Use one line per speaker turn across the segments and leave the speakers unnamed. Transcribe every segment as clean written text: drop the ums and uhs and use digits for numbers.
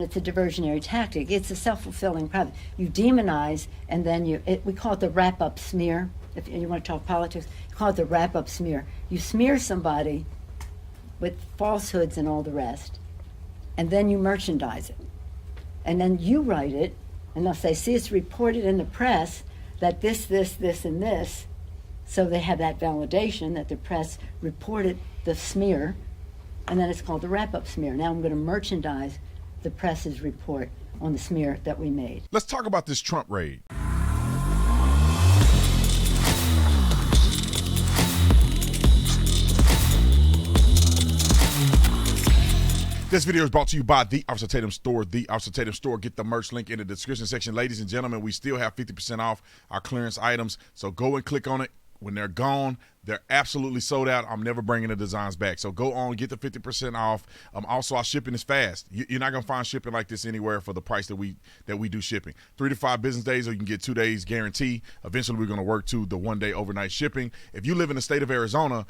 It's a diversionary tactic. It's a self-fulfilling prophecy. You demonize, and then we call it the wrap-up smear. If you want to talk politics, you call it the wrap-up smear. You smear somebody with falsehoods and all the rest, and then you merchandise it. And then you write it, and they'll say, see, it's reported in the press that this, and this. So they have that validation that the press reported the smear, and then it's called the wrap-up smear. Now I'm going to merchandise the press's report on the smear that we made.
Let's talk about this Trump raid. This video is brought to you by The Officer Tatum Store. The Officer Tatum Store. Get the merch link in the description section. Ladies and gentlemen, we still have 50% off our clearance items, so go and click on it. When they're gone, they're absolutely sold out. I'm never bringing the designs back. So go on, get the 50% off. Also, our shipping is fast. You're not going to find shipping like this anywhere for the price that we do shipping. 3 to 5 business days, or you can get 2 days guarantee. Eventually, we're going to work to the 1-day overnight shipping. If you live in the state of Arizona,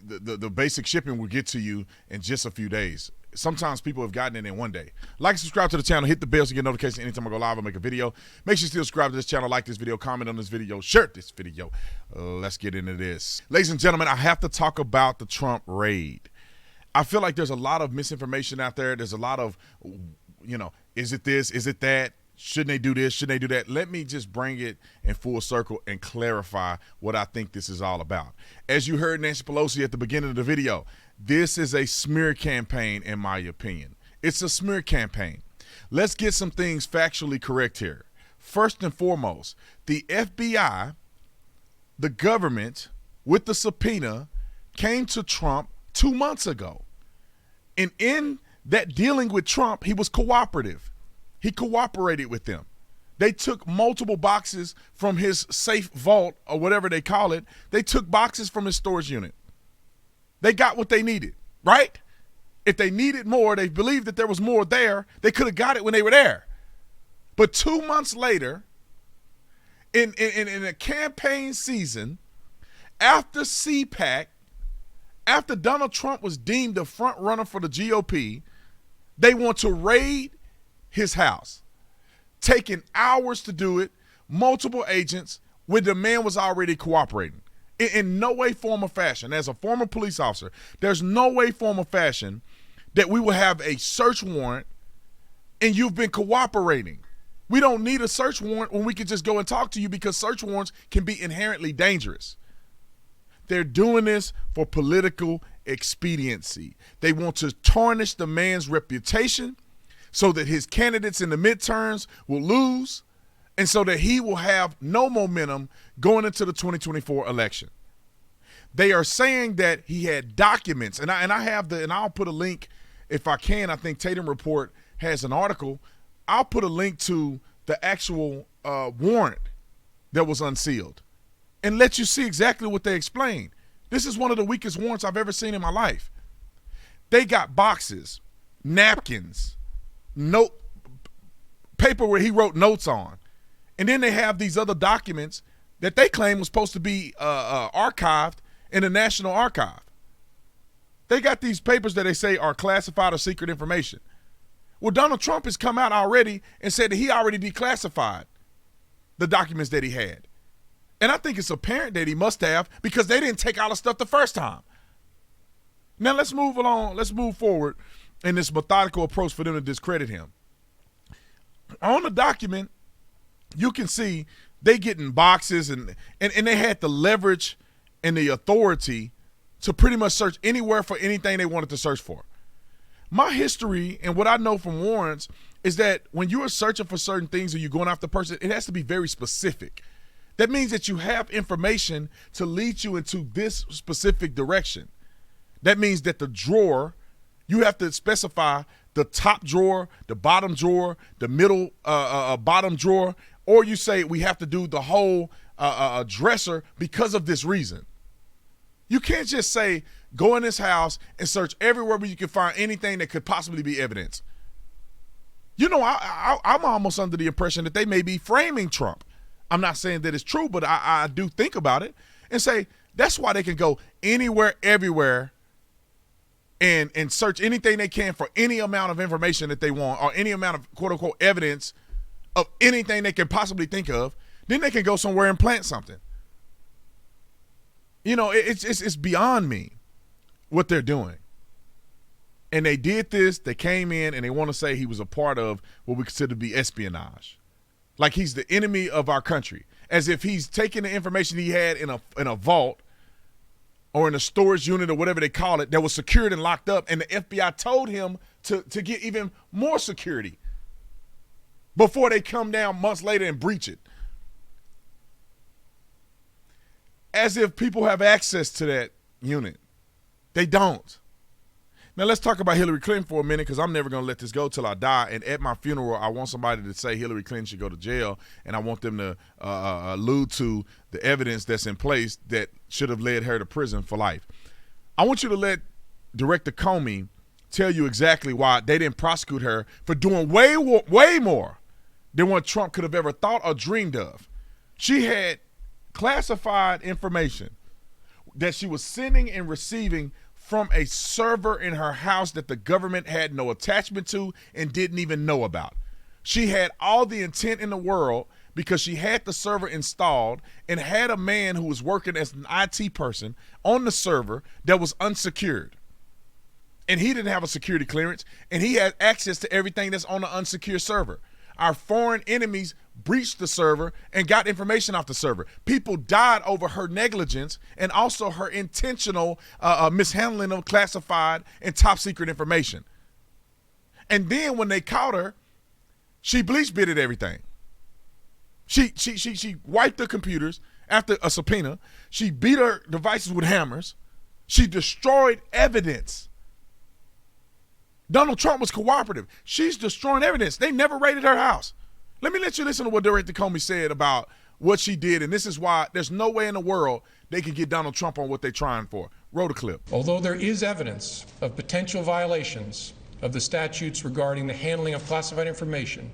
the basic shipping will get to you in just a few days. Sometimes people have gotten it in 1 day. Like and subscribe to the channel. Hit the bell so you get notifications anytime I go live or make a video. Make sure you still subscribe to this channel, like this video, comment on this video, share this video. Let's get into this. Ladies and gentlemen, I have to talk about the Trump raid. I feel like there's a lot of misinformation out there. There's a lot of, is it this? Is it that? Shouldn't they do this? Shouldn't they do that? Let me just bring it in full circle and clarify what I think this is all about. As you heard Nancy Pelosi at the beginning of the video, this is a smear campaign, in my opinion. It's a smear campaign. Let's get some things factually correct here. First and foremost, the FBI, the government, with the subpoena, came to Trump 2 months ago. And in that dealing with Trump, he was cooperative. He cooperated with them. They took multiple boxes from his safe vault, or whatever they call it. They took boxes from his storage unit. They got what they needed, right? If they needed more, they believed that there was more there, they could have got it when they were there. But 2 months later, in a campaign season, after CPAC, after Donald Trump was deemed the front runner for the GOP, they want to raid his house, taking hours to do it, multiple agents, when the man was already cooperating. In no way, form, or fashion, as a former police officer, there's no way, form, or fashion that we will have a search warrant and you've been cooperating. We don't need a search warrant when we can just go and talk to you, because search warrants can be inherently dangerous. They're doing this for political expediency. They want to tarnish the man's reputation so that his candidates in the midterms will lose, and so that he will have no momentum going into the 2024 election. They are saying that he had documents, and I'll put a link if I can. I think Tatum Report has an article. I'll put a link to the actual warrant that was unsealed and let you see exactly what they explained. This is one of the weakest warrants I've ever seen in my life. They got boxes, napkins, paper where he wrote notes on. And then they have these other documents that they claim was supposed to be archived in the National Archive. They got these papers that they say are classified or secret information. Well, Donald Trump has come out already and said that he already declassified the documents that he had. And I think it's apparent that he must have, because they didn't take all the stuff the first time. Now let's move along. Let's move forward in this methodical approach for them to discredit him. On the document, you can see they getting boxes and they had the leverage and the authority to pretty much search anywhere for anything they wanted to search for. My history and what I know from warrants is that when you are searching for certain things or you're going after a person, it has to be very specific. That means that you have information to lead you into this specific direction. That means that the drawer, you have to specify the top drawer, the bottom drawer, the middle bottom drawer, or you say we have to do the whole dresser because of this reason. You can't just say go in this house and search everywhere where you can find anything that could possibly be evidence. I'm almost under the impression that they may be framing Trump. I'm not saying that it's true, but I do think about it and say that's why they can go anywhere, everywhere, and search anything they can for any amount of information that they want or any amount of quote unquote evidence of anything they can possibly think of, then they can go somewhere and plant something. You know, it's beyond me what they're doing. And they did this, they came in and they want to say he was a part of what we consider to be espionage. Like he's the enemy of our country. As if he's taking the information he had in a vault or in a storage unit or whatever they call it that was secured and locked up, and the FBI told him to get even more security before they come down months later and breach it. As if people have access to that unit. They don't. Now let's talk about Hillary Clinton for a minute, because I'm never going to let this go till I die. And at my funeral, I want somebody to say Hillary Clinton should go to jail, and I want them to allude to the evidence that's in place that should have led her to prison for life. I want you to let Director Comey tell you exactly why they didn't prosecute her for doing way more than what Trump could have ever thought or dreamed of. She had classified information that she was sending and receiving from a server in her house that the government had no attachment to and didn't even know about. She had all the intent in the world because she had the server installed and had a man who was working as an IT person on the server that was unsecured. And he didn't have a security clearance, and he had access to everything that's on the unsecured server. Our foreign enemies breached the server and got information off the server. People died over her negligence and also her intentional mishandling of classified and top secret information. And then when they caught her, she bleach bitted everything. She wiped the computers after a subpoena. She beat her devices with hammers. She destroyed evidence. Donald Trump was cooperative. She's destroying evidence. They never raided her house. Let me let you listen to what Director Comey said about what she did, and this is why there's no way in the world they can get Donald Trump on what they're trying for. Roll the clip.
Although there is evidence of potential violations of the statutes regarding the handling of classified information,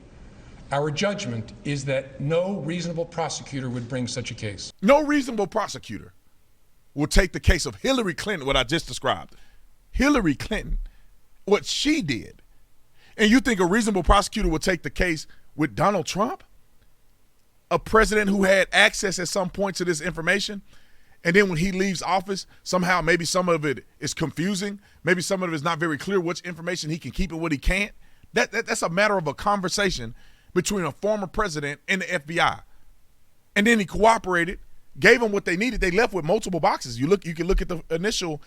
our judgment is that no reasonable prosecutor would bring such a case.
No reasonable prosecutor will take the case of Hillary Clinton, what I just described. Hillary Clinton, what she did. And you think a reasonable prosecutor would take the case with Donald Trump? A president who had access at some point to this information, and then when he leaves office, somehow maybe some of it is confusing, maybe some of it is not very clear which information he can keep and what he can't. That's a matter of a conversation between a former president and the FBI. And then he cooperated, gave them what they needed. They left with multiple boxes. You can look at the initial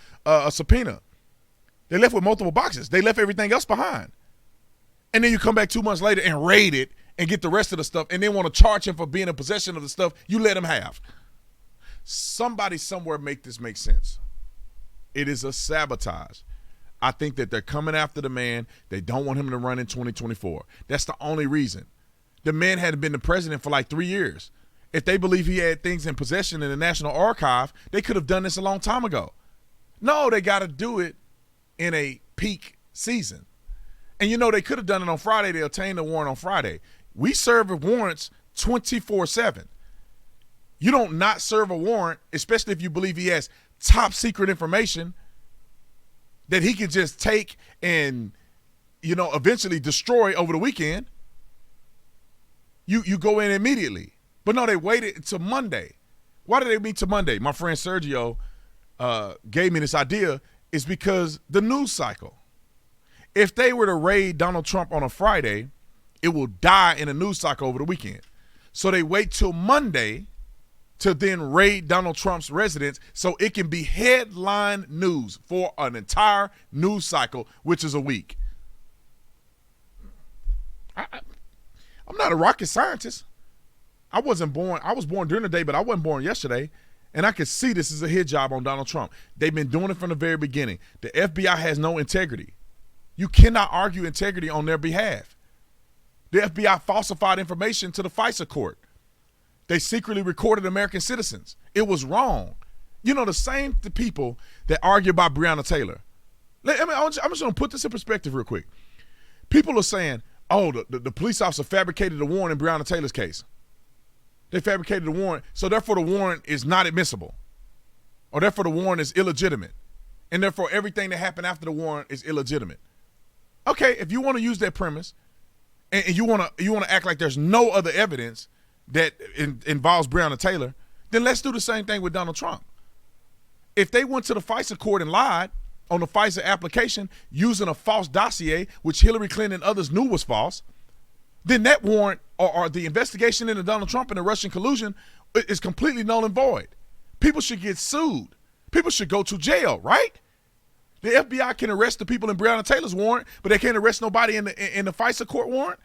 subpoena. They left with multiple boxes. They left everything else behind. And then you come back 2 months later and raid it and get the rest of the stuff and then want to charge him for being in possession of the stuff you let him have. Somebody somewhere make this make sense. It is a sabotage. I think that they're coming after the man. They don't want him to run in 2024. That's the only reason. The man hadn't been the president for like 3 years. If they believe he had things in possession in the National Archive, they could have done this a long time ago. No, they got to do it in a peak season. And you know, they could have done it on Friday. They obtained the warrant on Friday. We serve warrants 24/7. You don't not serve a warrant, especially if you believe he has top secret information that he can just take and, you know, eventually destroy over the weekend. You go in immediately. But no, they waited until Monday. Why did they meet till Monday? My friend Sergio gave me this idea. It's because the news cycle. If they were to raid Donald Trump on a Friday, it will die in a news cycle over the weekend. So they wait till Monday to then raid Donald Trump's residence so it can be headline news for an entire news cycle, which is a week. I'm not a rocket scientist. I was born during the day, but I wasn't born yesterday. And I could see this is a hit job on Donald Trump. They've been doing it from the very beginning. The FBI has no integrity. You cannot argue integrity on their behalf. The FBI falsified information to the FISA court. They secretly recorded American citizens. It was wrong. You know, the same people that argue about Breonna Taylor. I'm just going to put this in perspective real quick. People are saying, oh, the police officer fabricated a warrant in Breonna Taylor's case. They fabricated the warrant, so therefore the warrant is not admissible, or therefore the warrant is illegitimate. and therefore everything that happened after the warrant is illegitimate. Okay, if you want to use that premise, and you want to act like there's no other evidence that involves Breonna Taylor, then let's do the same thing with Donald Trump. If they went to the FISA court and lied on the FISA application using a false dossier, which Hillary Clinton and others knew was false, then that warrant or the investigation into Donald Trump and the Russian collusion is completely null and void. People should get sued. People should go to jail, right? The FBI can arrest the people in Breonna Taylor's warrant, but they can't arrest nobody in the FISA court warrant,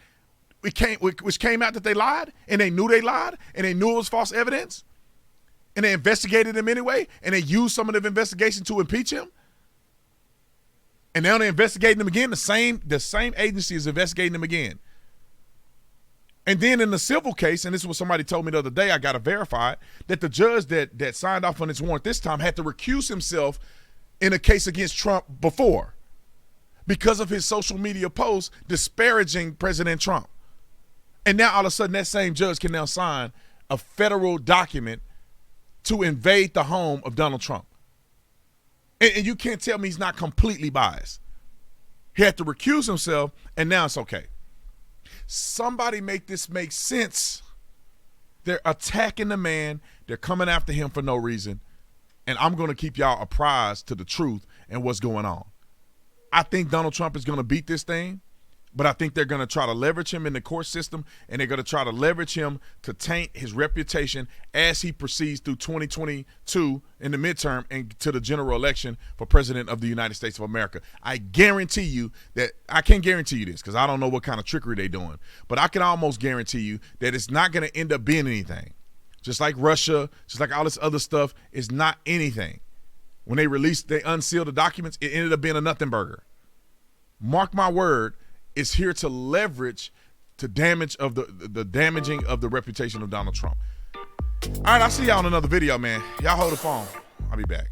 which came out that they lied, and they knew they lied, and they knew it was false evidence, and they investigated him anyway, and they used some of the investigation to impeach him. And now they're investigating him again. The same agency is investigating him again. And then in the civil case, and this is what somebody told me the other day, I got to verify it, that the judge that signed off on this warrant this time had to recuse himself in a case against Trump before because of his social media posts disparaging President Trump. And now all of a sudden that same judge can now sign a federal document to invade the home of Donald Trump. And you can't tell me he's not completely biased. He had to recuse himself, and now it's okay. Somebody make this make sense. They're attacking the man. They're coming after him for no reason. And I'm going to keep y'all apprised to the truth and what's going on. I think Donald Trump is going to beat this thing, but I think they're going to try to leverage him in the court system, and they're going to try to leverage him to taint his reputation as he proceeds through 2022 in the midterm and to the general election for president of the United States of America. I guarantee you that – I can't guarantee you this because I don't know what kind of trickery they're doing, but I can almost guarantee you that it's not going to end up being anything. Just like Russia, just like all this other stuff, is not anything. When they unsealed the documents, it ended up being a nothing burger. Mark my word, it's here to leverage to damage of the damaging of the reputation of Donald Trump. All right, I'll see y'all in another video, man. Y'all hold the phone. I'll be back.